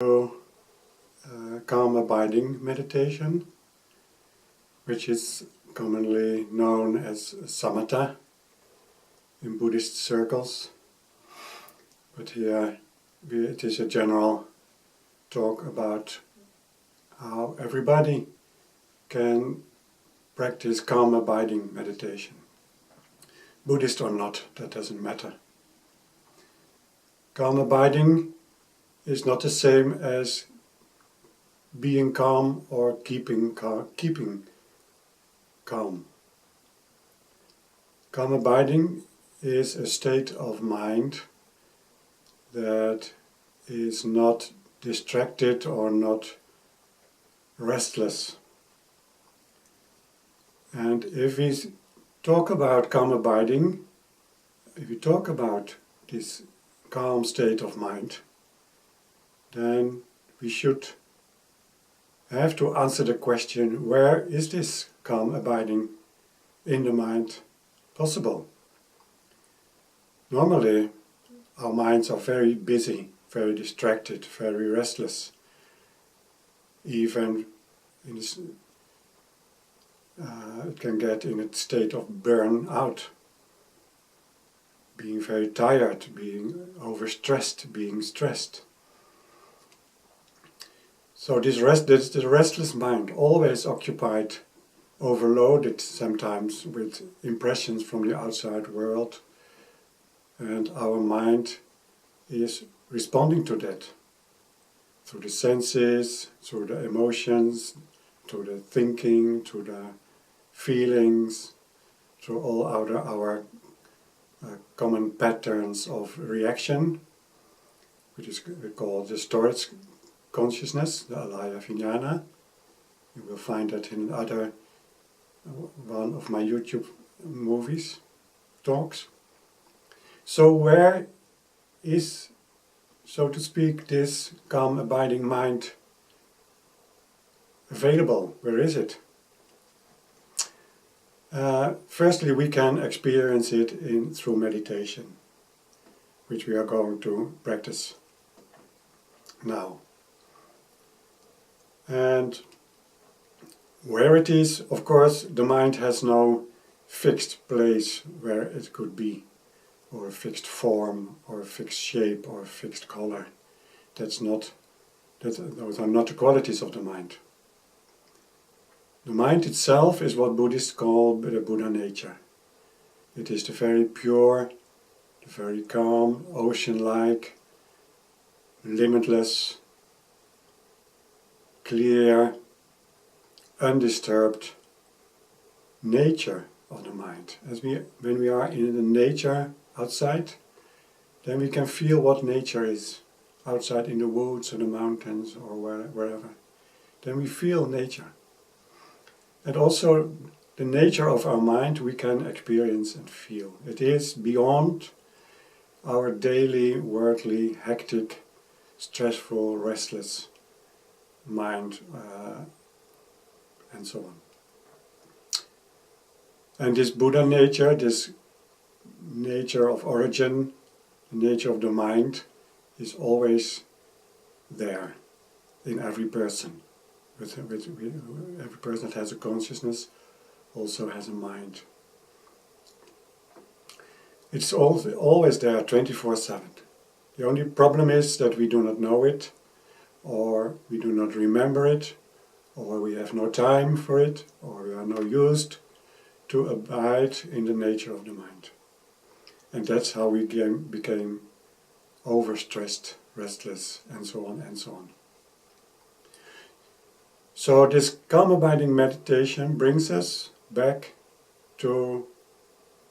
Calm abiding meditation, which is commonly known as samatha in Buddhist circles. But here it is a general talk about how everybody can practice calm abiding meditation. Buddhist or not, that doesn't matter. Calm abiding is not the same as being calm or keeping calm. Calm abiding is a state of mind that is not distracted or not restless. And if we talk about calm abiding, if we talk about this calm state of mind, then we should have to answer the question, where is this calm abiding in the mind possible? Normally, our minds are very busy, very distracted, very restless. Even in this, it can get in a state of burnout, being very tired, being overstressed, being stressed. So this restless mind, always occupied, overloaded sometimes with impressions from the outside world, and our mind is responding to that through the senses, through the emotions, through the thinking, through the feelings, through all our common patterns of reaction, which is called the storage consciousness, the alaya vijnana. You will find that in another one of my YouTube talks. So where is, so to speak, this calm abiding mind available? Where is it? Firstly, we can experience it through meditation, which we are going to practice now. And where it is, of course, the mind has no fixed place where it could be, or a fixed form, or a fixed shape, or a fixed color. Those are not the qualities of the mind. The mind itself is what Buddhists call the Buddha nature. It is the very pure, the very calm, ocean-like, limitless, clear, undisturbed nature of the mind. When we are in the nature outside, then we can feel what nature is. Outside in the woods or the mountains or wherever. Then we feel nature. And also the nature of our mind we can experience and feel. It is beyond our daily, worldly, hectic, stressful, restless mind, and so on. And this Buddha nature, this nature of origin, the nature of the mind, is always there in every person. Every person that has a consciousness also has a mind. It's always there, 24/7. The only problem is that we do not know it, or we do not remember it, or we have no time for it, or we are not used to abide in the nature of the mind. And that's how we became overstressed, restless, and so on and so on. So this calm abiding meditation brings us back to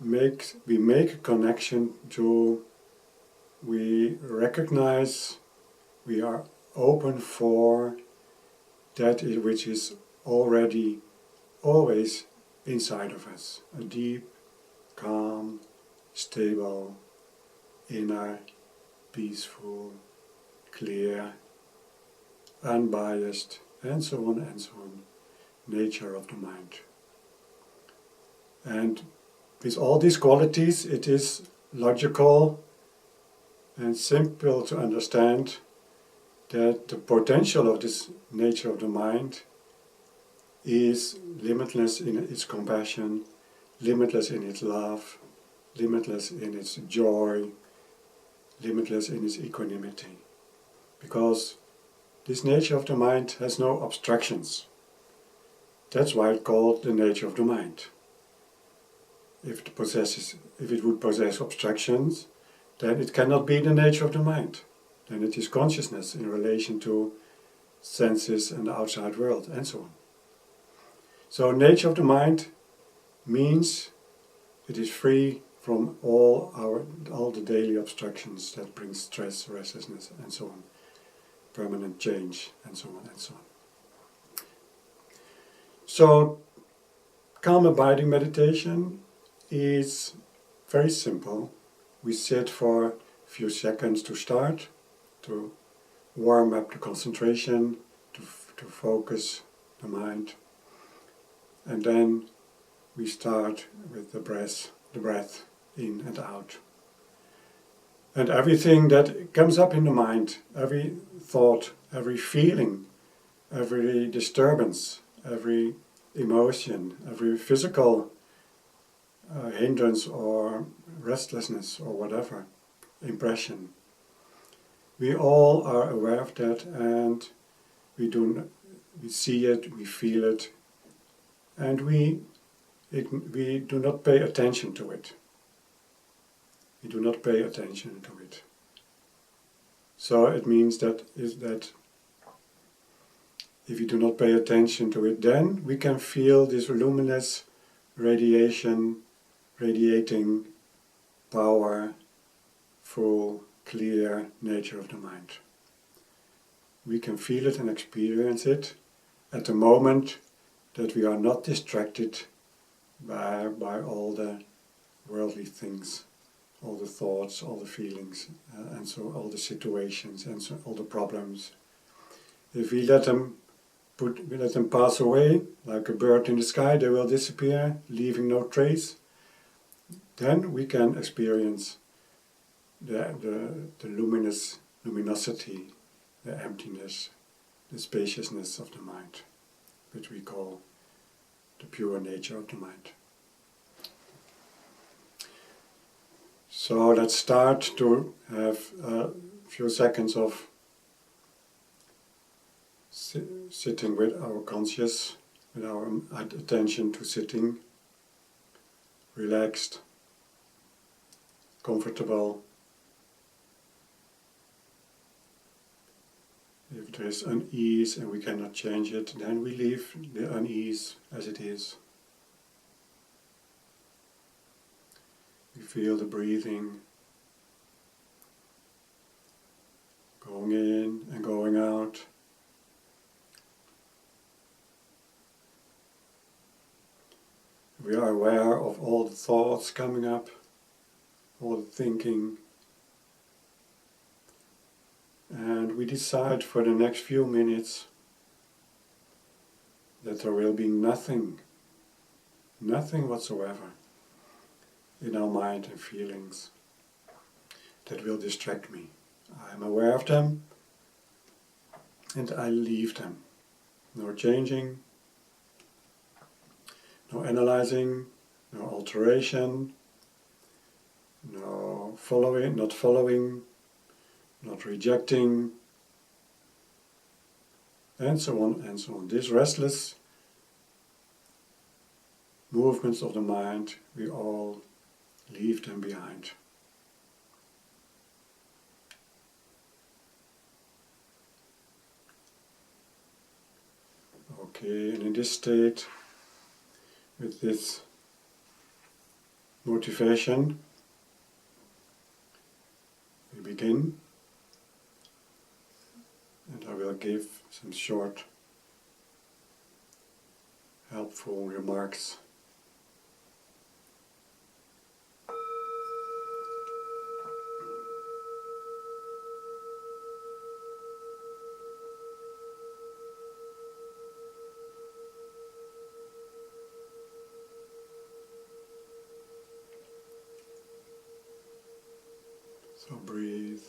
we make a connection to, we recognize, we are open for that which is already always inside of us. A deep, calm, stable, inner, peaceful, clear, unbiased, and so on, nature of the mind. And with all these qualities, it is logical and simple to understand that the potential of this nature of the mind is limitless in its compassion, limitless in its love, limitless in its joy, limitless in its equanimity. Because this nature of the mind has no obstructions. That's why it's called the nature of the mind. If it would possess obstructions, then it cannot be the nature of the mind. Then it is consciousness in relation to senses and the outside world, and so on. So nature of the mind means it is free from all the daily obstructions that bring stress, restlessness, and so on, permanent change, and so on and so on. So calm abiding meditation is very simple. We sit for a few seconds to start, to warm up the concentration, to focus the mind, and then we start with the breath in and out. And everything that comes up in the mind, every thought, every feeling, every disturbance, every emotion, every physical hindrance or restlessness or whatever, impression, we all are aware of that, and we see it, we feel it, and we do not pay attention to it. We do not pay attention to it. So it means that if we do not pay attention to it, then we can feel this luminous radiating, powerful, clear nature of the mind. We can feel it and experience it at the moment that we are not distracted by all the worldly things, all the thoughts, all the feelings, and so all the situations and so all the problems. If we let them pass away, like a bird in the sky, they will disappear, leaving no trace. Then we can experience the luminosity, the emptiness, the spaciousness of the mind, which we call the pure nature of the mind. So let's start to have a few seconds of sitting with our conscious, with our attention to sitting, relaxed, comfortable. If there is unease and we cannot change it, then we leave the unease as it is. We feel the breathing going in and going out. We are aware of all the thoughts coming up, all the thinking, and we decide for the next few minutes that there will be nothing whatsoever in our mind and feelings that will distract me. I am aware of them and I leave them. No changing, no analyzing, no alteration, no not following, not rejecting, and so on and so on. These restless movements of the mind, we all leave them behind. Okay, and in this state, with this motivation, we begin, and I will give some short, helpful remarks. So breathe.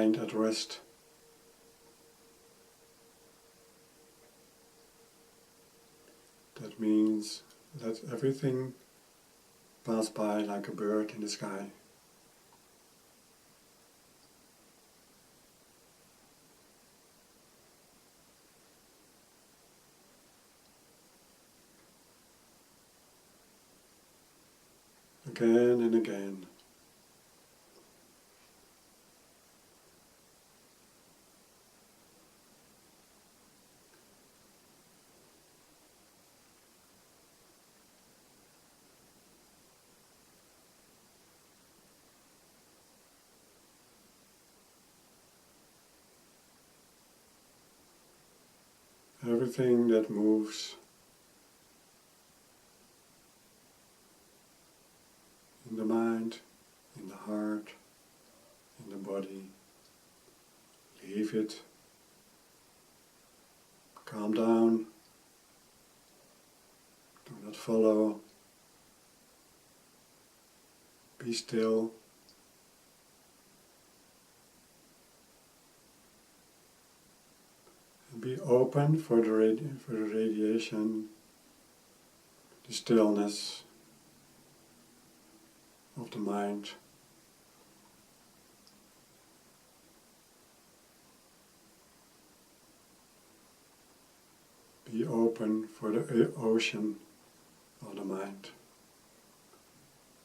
mind at rest. That means let everything pass by like a bird in the sky. Again and again. Everything that moves in the mind, in the heart, in the body, leave it. Calm down. Do not follow. Be still. And be open for the radiation, the stillness of the mind. Be open for the ocean of the mind.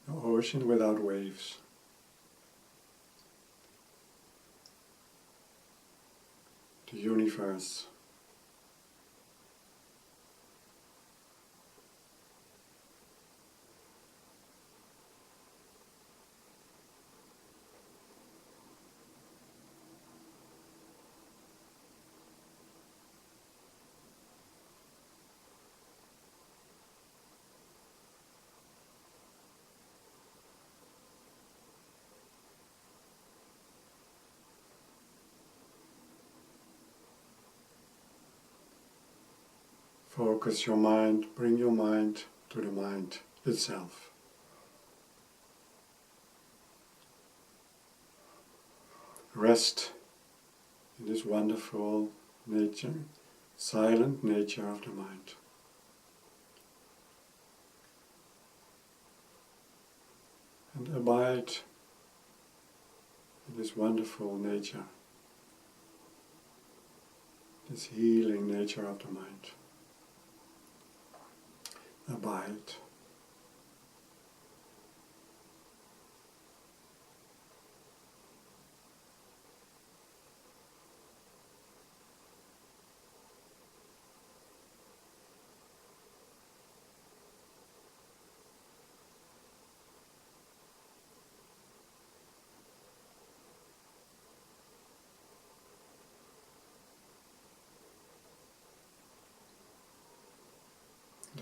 The ocean without waves. The universe. Focus your mind, bring your mind to the mind itself. Rest in this wonderful nature, silent nature of the mind. And abide in this wonderful nature, this healing nature of the mind. Abide.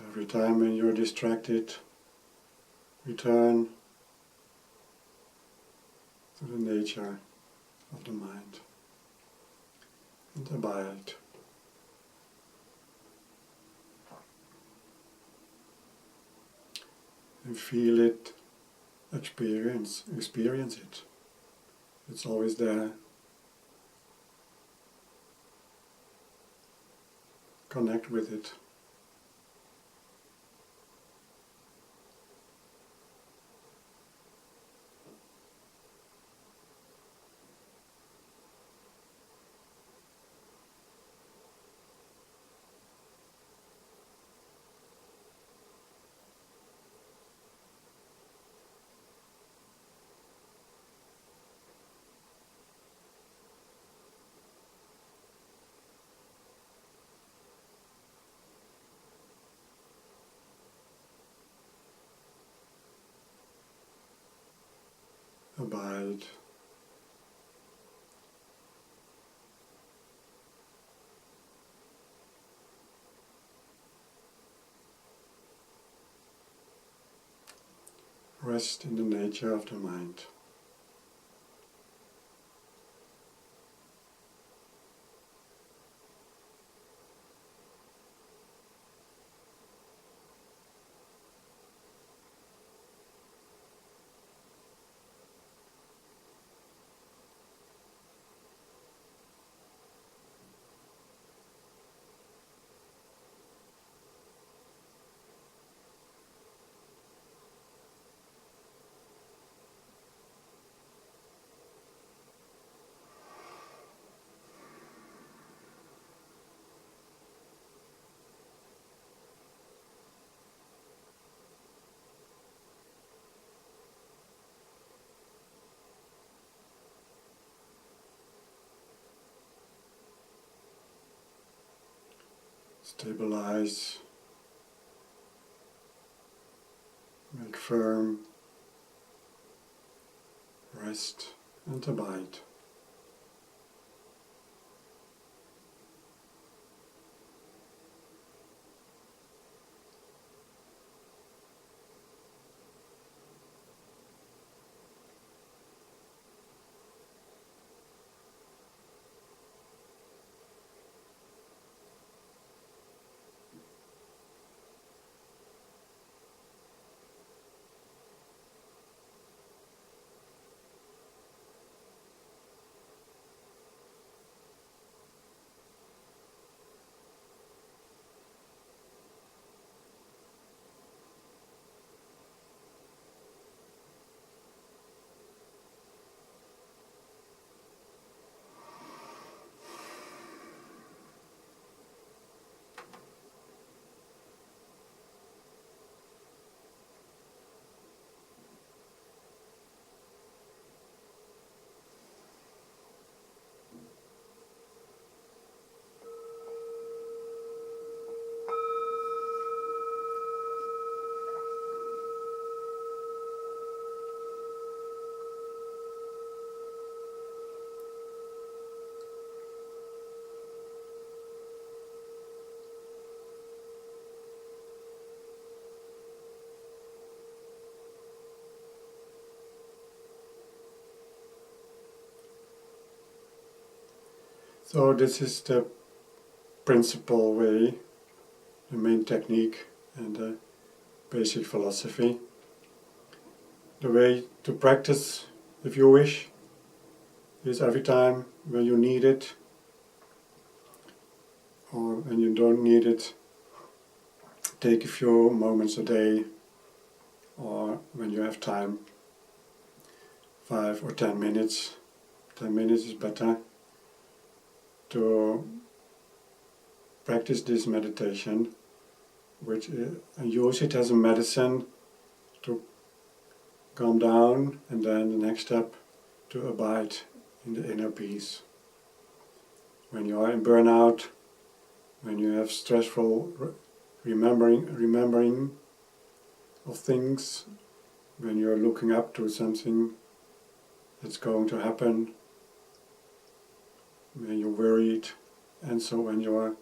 Every time when you're distracted, return to the nature of the mind and abide. And feel it, experience it. It's always there. Connect with it. Abide. Rest in the nature of the mind. stabilize, make firm, rest and abide. So this is the principal way, the main technique and the basic philosophy. The way to practice, if you wish, is every time when you need it or when you don't need it, take a few moments a day, or when you have time, 5 or 10 minutes. 10 minutes is better to practice this meditation, which and use it as a medicine to calm down, and then the next step to abide in the inner peace. When you are in burnout, when you have stressful remembering of things, when you're looking up to something that's going to happen, when you're worried, and so when you're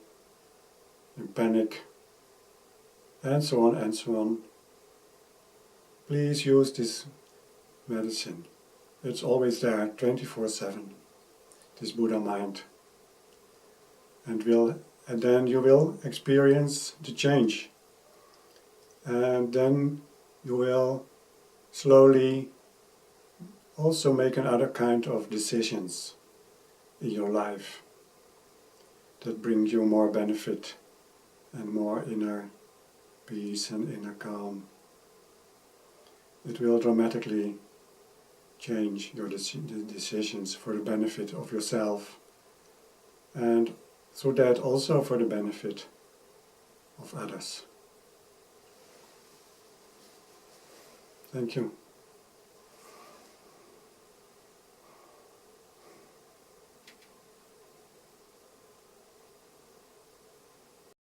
in panic, and so on and so on. Please use this medicine. It's always there, 24/7, this Buddha mind. And then you will experience the change. And then you will slowly also make another kind of decisions in your life that brings you more benefit and more inner peace and inner calm. It will dramatically change your decisions for the benefit of yourself, and through that also for the benefit of others. Thank you.